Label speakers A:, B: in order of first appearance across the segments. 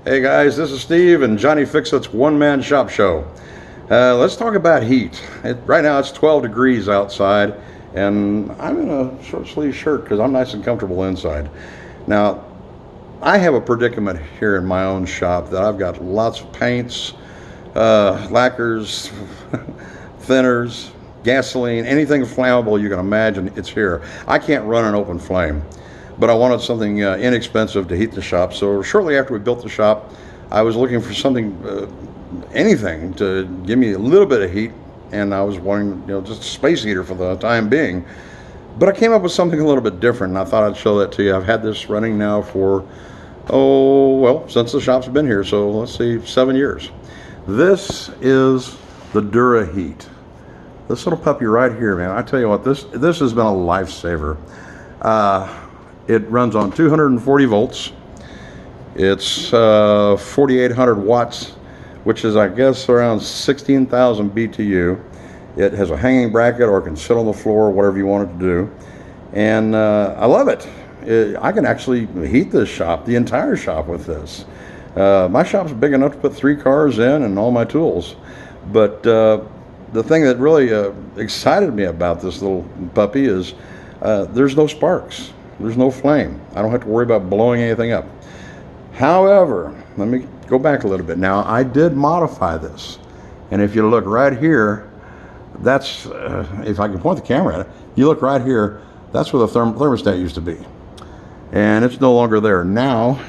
A: Hey guys, this is Steve and Johnny Fixit's one-man shop show. Let's talk about heat. Right now it's 12 degrees outside and I'm in a short sleeve shirt because I'm nice and comfortable inside. Now, I have a predicament here in my own shop that I've got lots of paints, lacquers, thinners, gasoline, anything flammable you can imagine, it's here. I can't run an open flame, but I wanted something inexpensive to heat the shop. So shortly after we built the shop, I was looking for something, anything to give me a little bit of heat, and I was wanting, just a space heater for the time being. But I came up with something a little bit different, and I thought I'd show that to you. I've had this running now for, since the shop's been here, so let's see, 7 years. This is the DURAHEAT. This little puppy right here, man, I tell you what, this has been a lifesaver. It runs on 240 volts. It's 4,800 watts, which is, I guess, around 16,000 BTU. It has a hanging bracket, or it can sit on the floor, whatever you want it to do. And I love it. I can actually heat this shop, the entire shop, with this. My shop's big enough to put 3 cars in and all my tools. But the thing that really excited me about this little puppy is there's no sparks. There's no flame. I don't have to worry about blowing anything up. However, let me go back a little bit. Now, I did modify this. And if you look right here, that's, if I can point the camera at it, you look right here, that's where the thermostat used to be. And it's no longer there. Now,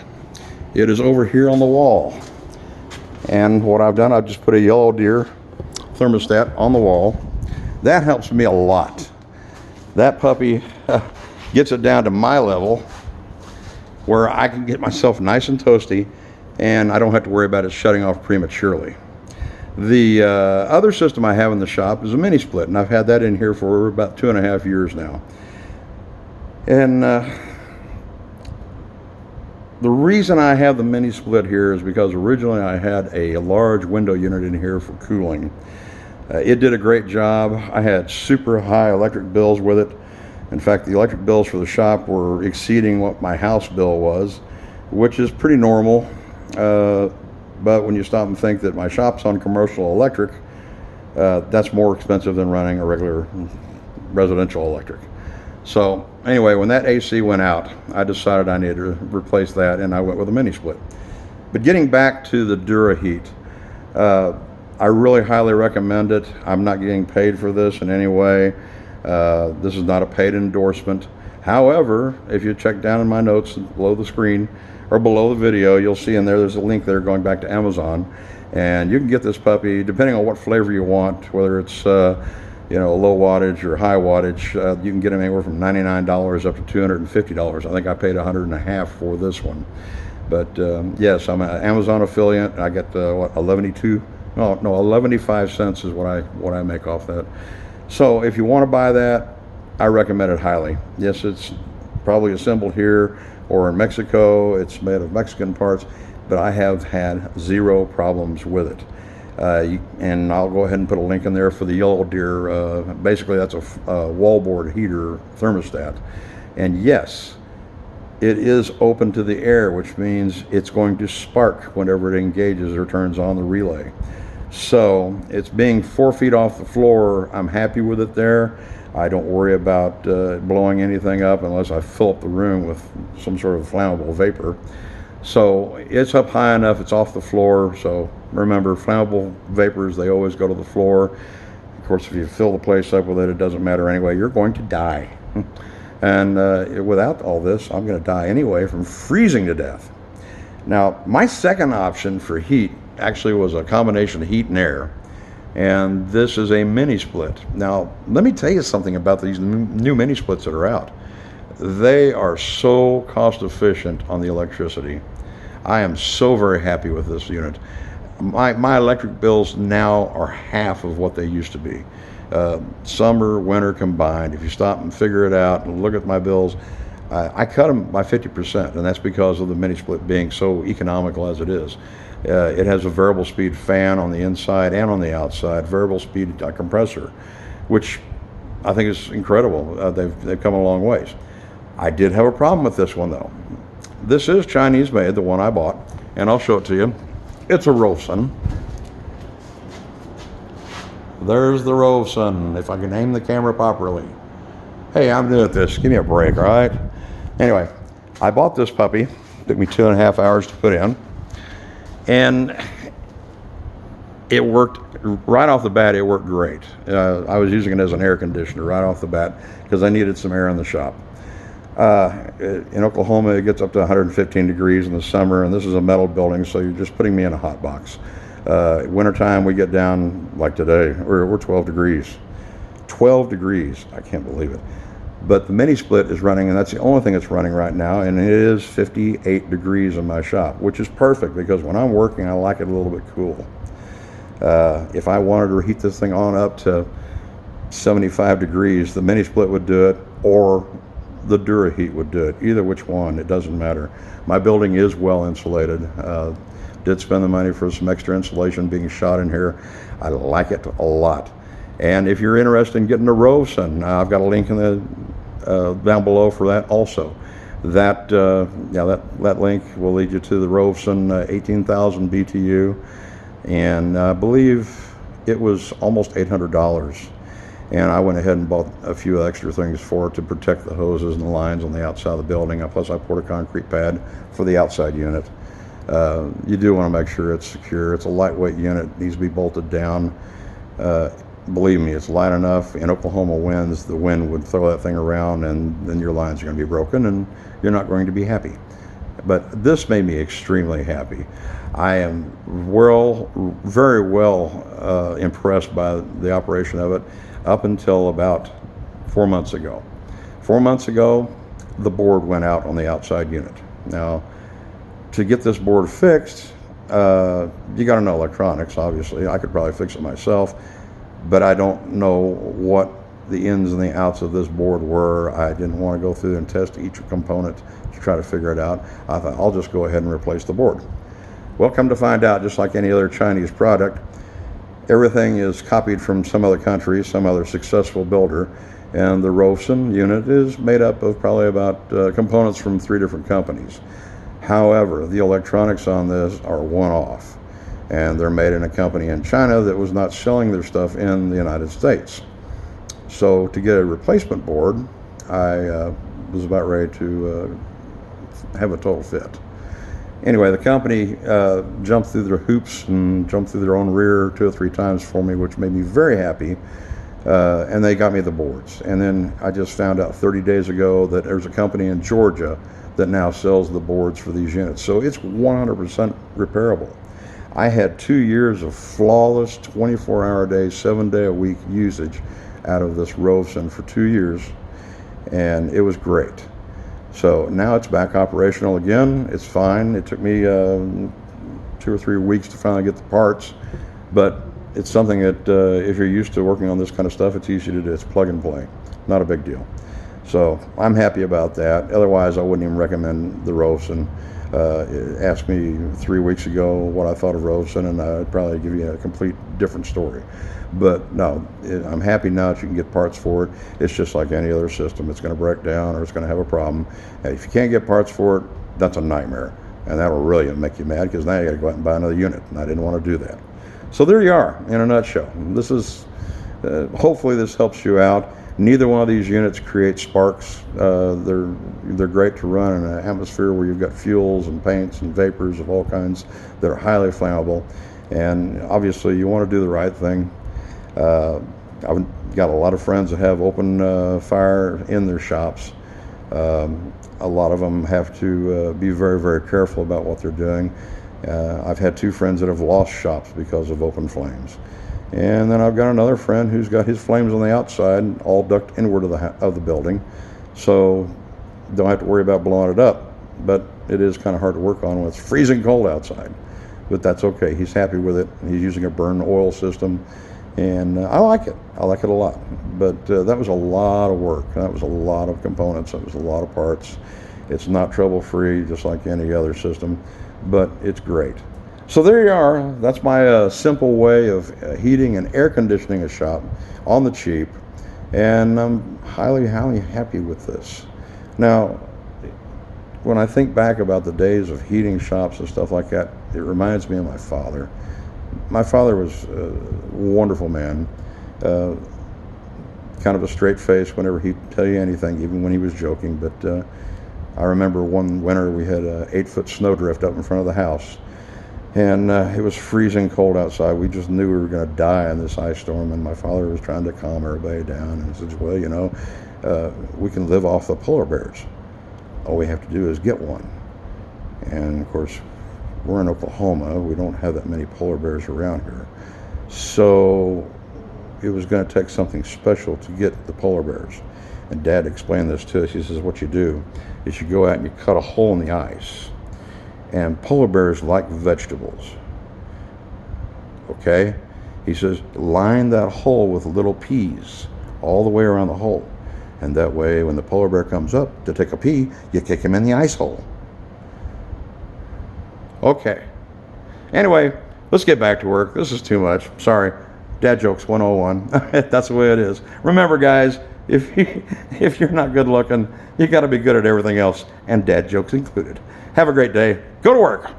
A: it is over here on the wall. And what I've done, I've just put a YELODEAR thermostat on the wall. That helps me a lot. That puppy gets it down to my level where I can get myself nice and toasty, and I don't have to worry about it shutting off prematurely. The other system I have in the shop is a mini split, and I've had that in here for about 2.5 years now. And the reason I have the mini split here is because originally I had a large window unit in here for cooling. It did a great job. I had super high electric bills with it. In fact, the electric bills for the shop were exceeding what my house bill was, which is pretty normal. But when you stop and think that my shop's on commercial electric, that's more expensive than running a regular residential electric. So anyway, when that AC went out, I decided I needed to replace that, and I went with a mini split. But getting back to the DURAHEAT, I really highly recommend it. I'm not getting paid for this in any way. This is not a paid endorsement. However, if you check down in my notes below the screen or below the video, you'll see in there's a link there going back to Amazon, and you can get this puppy depending on what flavor you want, whether it's low wattage or high wattage. You can get them anywhere from $99 up to $250. I think I paid $150 for this one. But yes, I'm an Amazon affiliate. I get 11.5 cents is what I make off that. So if you want to buy that, I recommend it highly. Yes, it's probably assembled here or in Mexico. It's made of Mexican parts, but I have had 0 problems with it. And I'll go ahead and put a link in there for the YELODEAR. Basically, that's a wallboard heater thermostat. And yes, it is open to the air, which means it's going to spark whenever it engages or turns on the relay. So it's being 4 feet off the floor. I'm happy with it there. I don't worry about blowing anything up unless I fill up the room with some sort of flammable vapor. So it's up high enough, it's off the floor. So remember, flammable vapors, they always go to the floor. Of course, if you fill the place up with it, it doesn't matter anyway. You're going to die. And without all this, I'm going to die anyway from freezing to death. Now, my second option for heat actually was a combination of heat and air, and this is a mini split. Now, let me tell you something about these new mini splits that are out. They are so cost efficient on the electricity. I am so very happy with this unit. My electric bills now are half of what they used to be. Summer, winter combined. If you stop and figure it out and look at my bills, I cut them by 50%, and that's because of the mini split being so economical as it is. It has a variable speed fan on the inside and on the outside, variable speed compressor, which I think is incredible. They've come a long ways. I did have a problem with this one though. This is Chinese made, the one I bought, and I'll show it to you. It's a ROVSUN. There's the ROVSUN, if I can aim the camera properly. Hey, I'm new at this. Give me a break, all right? Anyway, I bought this puppy. Took me 2.5 hours to put in. And it worked right off the bat. It worked great. I was using it as an air conditioner right off the bat because I needed some air in the shop. In Oklahoma, it gets up to 115 degrees in the summer, and this is a metal building, so you're just putting me in a hot box. Wintertime, we get down, like today, we're 12 degrees. 12 degrees, I can't believe it. But the mini split is running, and that's the only thing that's running right now, and it is 58 degrees in my shop, which is perfect because when I'm working, I like it a little bit cool. If I wanted to heat this thing on up to 75 degrees, the mini split would do it, or the DURAHEAT would do it. Either which one, it doesn't matter. My building is well insulated. Did spend the money for some extra insulation being shot in here. I like it a lot. And if you're interested in getting a ROVSUN, I've got a link in the down below for that also. That link will lead you to the ROVSUN 18,000 BTU, and I believe it was almost $800. And I went ahead and bought a few extra things for it to protect the hoses and the lines on the outside of the building. Plus, I poured a concrete pad for the outside unit. You do want to make sure it's secure. It's a lightweight unit. It needs to be bolted down. Believe me, it's light enough. In Oklahoma winds, the wind would throw that thing around, and then your lines are going to be broken, and you're not going to be happy. But this made me extremely happy. I am very well impressed by the operation of it up until about 4 months ago. 4 months ago, the board went out on the outside unit. Now, to get this board fixed, you got to know electronics, obviously. I could probably fix it myself, but I don't know what the ins and the outs of this board were. I didn't want to go through and test each component to try to figure it out. I thought, I'll just go ahead and replace the board. Well, come to find out, just like any other Chinese product, everything is copied from some other country, some other successful builder, and the ROVSUN unit is made up of probably about components from 3 different companies. However, the electronics on this are one-off, and they're made in a company in China that was not selling their stuff in the United States. So to get a replacement board, I was about ready to have a total fit. Anyway, the company jumped through their hoops and jumped through their own rear 2 or 3 times for me, which made me very happy. And they got me the boards. And then I just found out 30 days ago that there's a company in Georgia that now sells the boards for these units. So it's 100% repairable. I had 2 years of flawless 24-hour-a-day, 7-day-a-week usage out of this ROVSUN for 2 years, and it was great. So now it's back operational again. It's fine. It took me 2 or 3 weeks to finally get the parts, but it's something that if you're used to working on this kind of stuff, it's easy to do. It's plug and play. Not a big deal. So I'm happy about that. Otherwise, I wouldn't even recommend the ROVSUN. Asked me 3 weeks ago what I thought of ROVSUN, and I'd probably give you a complete different story. But no, I'm happy now that you can get parts for it. It's just like any other system. It's going to break down or it's going to have a problem. And if you can't get parts for it, that's a nightmare. And that'll really make you mad because now you got to go out and buy another unit. And I didn't want to do that. So there you are in a nutshell. This is, hopefully this helps you out. Neither one of these units creates sparks. They're great to run in an atmosphere where you've got fuels and paints and vapors of all kinds that are highly flammable. And obviously you want to do the right thing. I've got a lot of friends that have open fire in their shops. A lot of them have to be very, very careful about what they're doing. I've had 2 friends that have lost shops because of open flames. And then I've got another friend who's got his flames on the outside, all ducked inward of the building. So don't have to worry about blowing it up, but it is kind of hard to work on when it's freezing cold outside. But that's okay. He's happy with it. He's using a burn oil system, and I like it. I like it a lot. But that was a lot of work. That was a lot of components. That was a lot of parts. It's not trouble-free, just like any other system, but it's great. So there you are. That's my simple way of heating and air conditioning a shop on the cheap, and I'm highly, highly happy with this. Now, when I think back about the days of heating shops and stuff like that, it reminds me of my father. My father was a wonderful man, kind of a straight face whenever he'd tell you anything, even when he was joking. But I remember one winter we had an 8-foot snowdrift up in front of the house, and it was freezing cold outside. We just knew we were going to die in this ice storm, and my father was trying to calm everybody down, and he said, well, you know, we can live off the polar bears. All we have to do is get one. And of course, we're in Oklahoma. We don't have that many polar bears around here. So it was going to take something special to get the polar bears. And Dad explained this to us. He says, what you do is you go out and you cut a hole in the ice. And polar bears like vegetables. Okay? He says, line that hole with little peas all the way around the hole. And that way, when the polar bear comes up to take a pee, you kick him in the ice hole. Okay. Anyway, let's get back to work. This is too much. Sorry. Dad jokes 101. That's the way it is. Remember, guys, if you're not good looking, you got to be good at everything else, and dad jokes included. Have a great day. Go to work.